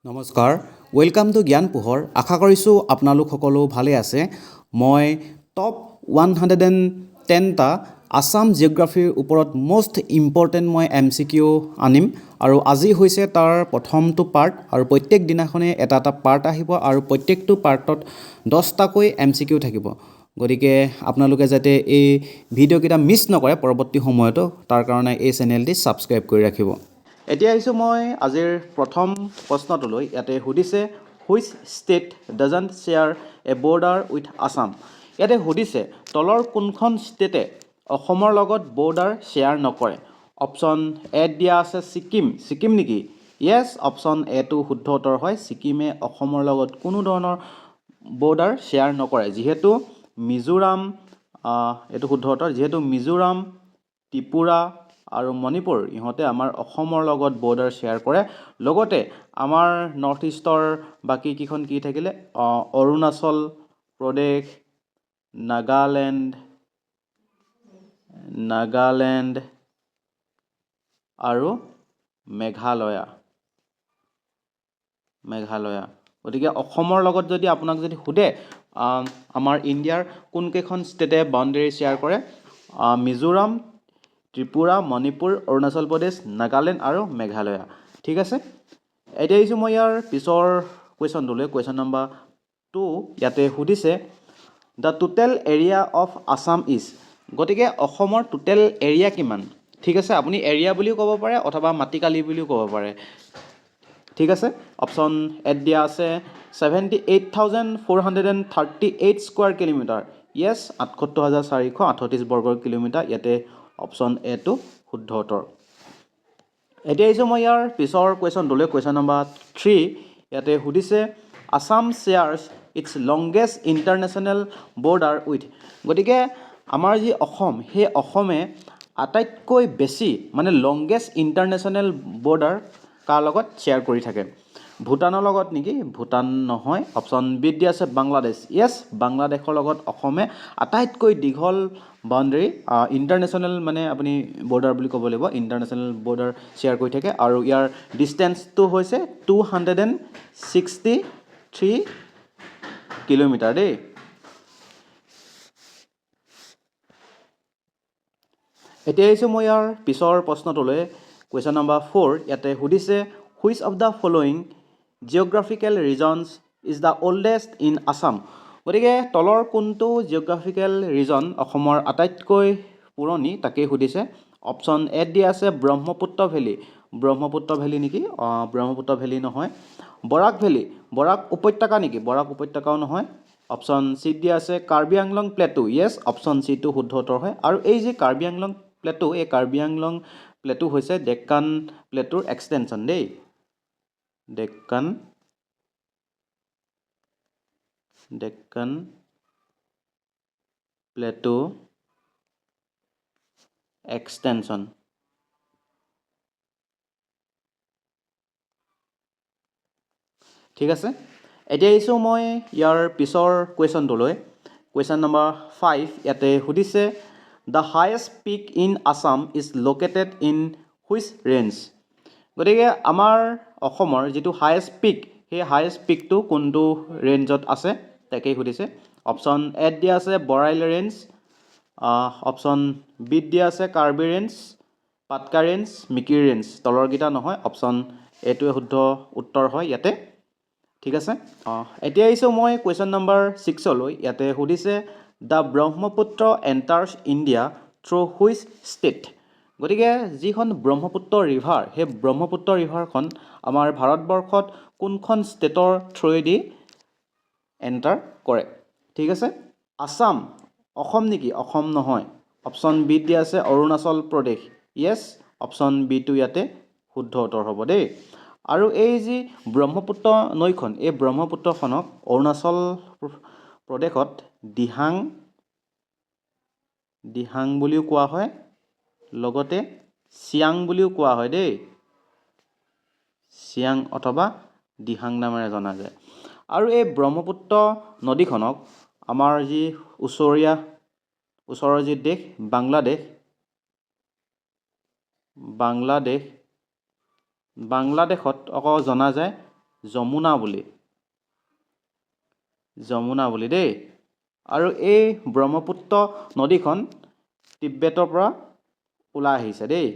নমস্কাৰ welcome to জ্ঞান পোহৰ আশা কৰিছোঁ আপোনালোক সকলো ভালে আছে মই টপ 110টা আসাম জিঅ'গ্ৰাফিৰ ওপৰত মোষ্ট ইম্পৰ্টেণ্ট মই MCQ আনিম আৰু আজি হৈছে তাৰ প্ৰথমটো পাৰ্ট আৰু প্ৰত্যেক দিনাখনে এটা এটা পাৰ্ট আহিব আৰু প্ৰত্যেকটো পাৰ্টত 10টাকৈ MCQ থাকিব গতিকে আপোনালোকে যাতে এই ভিডিঅ'কেইটা মিছ নকৰে পৰৱৰ্তী সময়তো তাৰ কাৰণে এই চেনেলটি ছাবস্ক্ৰাইব কৰি ৰাখিব এতিয়া আহিছোঁ মই আজিৰ প্ৰথম প্ৰশ্নটোলৈ ইয়াতে সুধিছে which state doesn't share A border with Assam ইয়াতে সুধিছে তলৰ কোনখন ষ্টেটে অসমৰ লগত বৰ্ডাৰ শ্বেয়াৰ নকৰে অপশ্যন এ দিয়া আছে ছিকিম নেকি য়েছ অপশ্যন এটো শুদ্ধ উত্তৰ হয় ছিকিমে অসমৰ লগত কোনো ধৰণৰ বৰ্ডাৰ শ্বেয়াৰ নকৰে যিহেতু মিজোৰাম এটো শুদ্ধ উত্তৰ যিহেতু মিজোৰাম ত্ৰিপুৰা আৰু মণিপুৰ ইহঁতে আমাৰ অসমৰ লগত বৰ্ডাৰ শ্বেয়াৰ কৰে লগতে আমাৰ নৰ্থ ইষ্টৰ বাকি কিখন কি থাকিলে অৰুণাচল প্ৰদেশ নাগালেণ্ড আৰু মেঘালয়া গতিকে অসমৰ লগত যদি আপোনাক যদি সোধে আমাৰ ইণ্ডিয়াৰ কোন কেইখন ষ্টেটে বাউণ্ডেৰী শ্বেয়াৰ কৰে মিজোৰাম ত্ৰিপুৰা মণিপুৰ অৰুণাচল প্ৰদেশ নাগালেণ্ড আৰু মেঘালয়া ঠিক আছে এতিয়া আহিছোঁ মই ইয়াৰ পিছৰ কুৱেশ্যনটোলৈ কুৱেশ্যন নম্বৰ 2 ইয়াতে সুধিছে the total area of Assam is গতিকে অসমৰ টোটেল এৰিয়া কিমান ঠিক আছে আপুনি এৰিয়া বুলিও ক'ব পাৰে অথবা মাটিকালি বুলিও ক'ব পাৰে ঠিক আছে অপশ্যন এত দিয়া আছে 78,438 স্কোৱাৰ কিলোমিটাৰ য়েছ 78,438 বৰ্গ কিলোমিটাৰ ইয়াতে অপশ্যন এটো শুদ্ধ উত্তৰ এতিয়া আহিছোঁ মই ইয়াৰ পিছৰ কুৱেশ্যনটোলৈ কুৱেশ্যন নম্বৰ 3 ইয়াতে সুধিছে Assam shares its longest international border with গতিকে আমাৰ যি অসম সেই অসমে আটাইতকৈ বেছি মানে লংগেষ্ট ইণ্টাৰনেশ্যনেল বৰ্ডাৰ কাৰ লগত শ্বেয়াৰ কৰি থাকে ভূটানৰ লগত নেকি ভূটান নহয় অপশ্যন বি দি আছে বাংলাদেশ য়েছ বাংলাদেশৰ লগত অসমে আটাইতকৈ দীঘল বাউণ্ডেৰী ইণ্টাৰনেশ্যনেল মানে আপুনি বৰ্ডাৰ বুলি ক'ব লাগিব ইণ্টাৰনেশ্যনেল বৰ্ডাৰ শ্বেয়াৰ কৰি থাকে আৰু ইয়াৰ ডিষ্টেঞ্চটো হৈছে 263 কিলোমিটাৰ দেই এতিয়া আহিছোঁ মই ইয়াৰ পিছৰ প্ৰশ্নটোলৈ কুৱেশ্যন নম্বৰ 4 ইয়াতে সুধিছে which of the following geographical reasons is the oldest in Assam গতিকে তলৰ কোনটো জিঅ'গ্ৰাফিকেল ৰিজন অসমৰ আটাইতকৈ পুৰণি তাকেই সুধিছে অপশ্যন এত দিয়া আছে ব্ৰহ্মপুত্ৰ ভেলী নেকি ব্ৰহ্মপুত্ৰ ভেলী নহয় বৰাক উপত্যকা নেকি বৰাক উপত্যকাও নহয় অপশ্যন চি দিয়া আছে কাৰ্বি আংলং প্লেটু য়েছ অপশ্যন চিটো শুদ্ধ উত্তৰ হয় আৰু এই যে কাৰ্বি আংলং প্লেটু এই কাৰ্বি আংলং প্লেটু হৈছে ডেক্কান প্লেটুৰ এক্সটেনশ্যন দেই ডেক্কান প্লেটু এক্সটেনশ্যন ঠিক আছে এতিয়া আহিছোঁ মই ইয়াৰ পিছৰ কুৱেশ্যনটোলৈ কুৱেশ্যন নম্বৰ 5 ইয়াতে সুধিছে the highest peak in Assam is located in which range গতিকে আমাৰ অসমৰ যিটো হায়েষ্ট পিক সেই হায়েষ্ট পিকটো কোনটো ৰেঞ্জত আছে তাকেই সুধিছে অপশ্যন এত দিয়া আছে বৰাইল ৰেঞ্জ অপশ্যন বিত দিয়া আছে Karbi range Patkai range Mikir range তলৰকেইটা নহয় অপশ্যন এটোৱে শুদ্ধ উত্তৰ হয় ইয়াতে ঠিক আছে এতিয়া আহিছোঁ মই কুৱেশ্যন নম্বৰ 6লৈ ইয়াতে সুধিছে the Brahmaputra enters India through which state গতিকে যিখন ব্ৰহ্মপুত্ৰ ৰিভাৰ সেই ব্ৰহ্মপুত্ৰ ৰিভাৰখন আমাৰ ভাৰতবৰ্ষত কোনখন ষ্টেটৰ থ্ৰুৱেদি এণ্টাৰ কৰে ঠিক আছে অসম নেকি অসম নহয় অপশ্যন বিত দিয়া আছে অৰুণাচল প্ৰদেশ য়েছ অপশ্যন বিটো ইয়াতে শুদ্ধ উত্তৰ হ'ব দেই আৰু এই যি ব্ৰহ্মপুত্ৰ নৈখন এই ব্ৰহ্মপুত্ৰখনক অৰুণাচল প্ৰদেশত দিহাং বুলিও কোৱা হয় লগতে চিয়াং বুলিও কোৱা হয় দেই চিয়াং অথবা দিহাং নামেৰে জনা যায় আৰু এই ব্ৰহ্মপুত্ৰ নদীখনক আমাৰ যি ওচৰৰ যি দেশ বাংলাদেশত আকৌ জনা যায় যমুনা বুলি দেই। আৰু এই ব্ৰহ্মপুত্ৰ নদীখন তিব্বেতৰ পৰা ওলাই আহিছে দেই,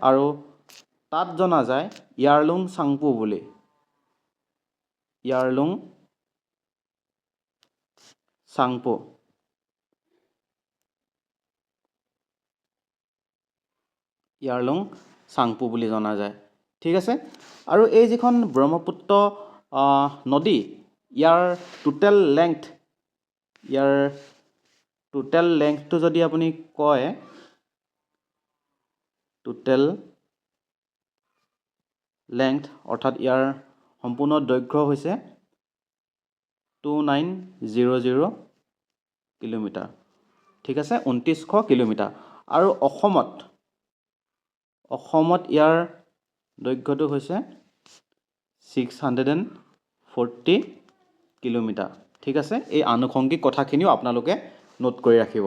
আৰু তাত জনা যায় ইয়াৰলুং চাংপো বুলি। ইয়াৰলুং চাংপো বুলি জনা যায়। ঠিক আছে। আৰু এই যিখন ব্ৰহ্মপুত্ৰ নদী, ইয়াৰ টোটেল লেংথটো যদি আপুনি কয়, টোটেল লেংথ অৰ্থাৎ ইয়াৰ সম্পূৰ্ণ দৈৰ্ঘ্য হৈছে 2900 কিলোমিটাৰ। ঠিক আছে, 2900 কিলোমিটাৰ। আৰু অসমত ইয়াৰ দৈৰ্ঘ্যটো হৈছে 640 কিলোমিটাৰ। ঠিক আছে, এই আনুষংগিক কথাখিনিও আপোনালোকে নোট কৰি ৰাখিব।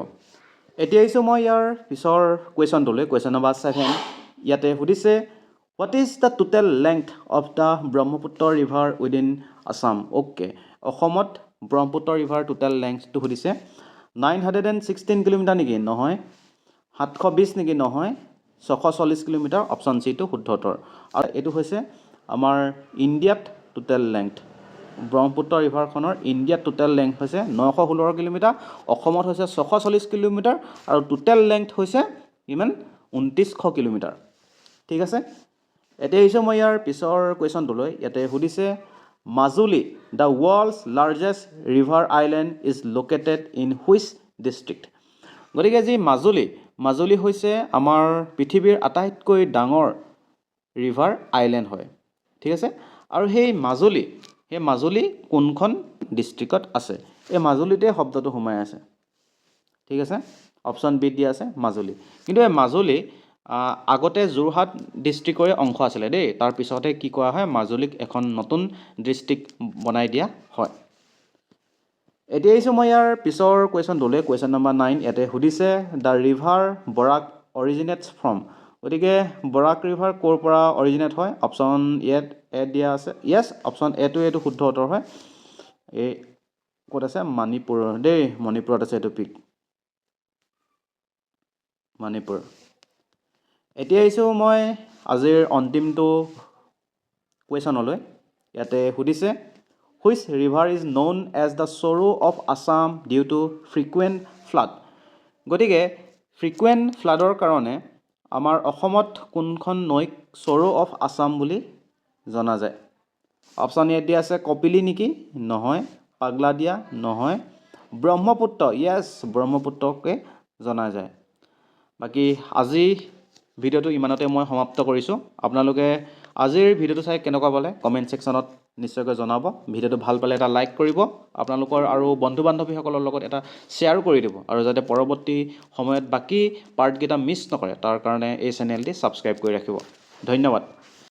এতিয়া আহিছোঁ মই ইয়াৰ পিছৰ কুৱেশ্যনটোলৈ, কুৱেশ্যন নম্বৰ 7। ইয়াতে সুধিছে, what is the total length of the Brahmaputra river within Assam? Okay, অসমত ব্ৰহ্মপুত্ৰ ৰিভাৰ টোটেল লেংথটো সুধিছে। 916 কিলোমিটাৰ নেকি? নহয়। 720 নেকি? নহয়। 640 কিলোমিটাৰ, অপশ্যন চিটো শুদ্ধ উত্তৰ। আৰু এইটো হৈছে আমাৰ ইণ্ডিয়াত টোটেল লেংথ। ব্ৰহ্মপুত্ৰ ৰিভাৰখনৰ ইণ্ডিয়াত টোটেল লেংথ হৈছে 916 কিলোমিটাৰ, অসমত হৈছে 640 কিলোমিটাৰ, আৰু টোটেল লেংথ হৈছে কিমান? 2900 কিলোমিটাৰ। ঠিক আছে। এতিয়া আহিছোঁ মই ইয়াৰ পিছৰ কুৱেশ্যনটোলৈ। ইয়াতে সুধিছে, Majuli the world's largest river island is located in which district? গতিকে যি মাজুলী হৈছে আমাৰ পৃথিৱীৰ আটাইতকৈ ডাঙৰ ৰিভাৰ আইলেণ্ড হয়। ঠিক আছে। আৰু সেই মাজুলী কোনখন ডিষ্ট্ৰিক্টত আছে? এই মাজুলীতে শব্দটো সোমাই আছে। ঠিক আছে, অপশ্যন বিত দিয়া আছে মাজুলী। কিন্তু এই মাজুলী আগতে যোৰহাট ডিষ্ট্ৰিক্টৰে অংশ আছিলে দেই। তাৰ পিছতে কি কৰা হয়, মাজুলীক এখন নতুন ডিষ্ট্ৰিক্ট বনাই দিয়া হয়। এতিয়া আহিছোঁ মই ইয়াৰ পিছৰ কুৱেশ্যনটোলৈ, কুৱেশ্যন নম্বৰ 9। ইয়াতে সুধিছে, দ্য ৰিভাৰ বৰাক অৰিজিনেটছ ফ্ৰম? গতিকে বৰাক ৰিভাৰ ক'ৰ পৰা অৰিজিনেট হয়? অপশ্যন এ দিয়া আছে। য়েছ, অপশ্যন এইটো শুদ্ধ উত্তৰ হয়। এই ক'ত আছে? মণিপুৰ দেই, মণিপুৰত আছে এইটো পিক, মণিপুৰ। এতিয়া আহিছোঁ মই আজিৰ অন্তিমটো কুৱেশ্যনলৈ। ইয়াতে সুধিছে, which river is known as the sorrow of Assam due to frequent flood? গতিকে ফ্ৰিকুৱেণ্ট ফ্লাডৰ কাৰণে আমাৰ অসমত কোনখন নৈক চৰো অফ আছাম বুলি জনা যায়? অপশ্যন এ দিয়া আছে কপিলী নেকি? নহয়। পাগলাদিয়া? নহয়। ব্ৰহ্মপুত্ৰ? য়েছ, ব্ৰহ্মপুত্ৰকে জনা যায়। বাকী আজি ভিডিঅ'টো ইমানতে মই সমাপ্ত কৰিছোঁ। আপোনালোকে আজিৰ ভিডিঅ'টো চাই কেনেকুৱা পালে কমেণ্ট ছেকশ্যনত নিশ্চয়কৈ জনাব। ভিডিঅ'টো ভাল পালে এটা লাইক কৰিব, আপোনালোকৰ আৰু বন্ধু বান্ধৱীসকলৰ লগত এটা শ্বেয়াৰো কৰি দিব, আৰু যাতে পৰৱৰ্তী সময়ত বাকী পাৰ্টকেইটা মিছ নকৰে তাৰ কাৰণে এই চেনেলটি ছাবস্ক্ৰাইব কৰি ৰাখিব। ধন্যবাদ।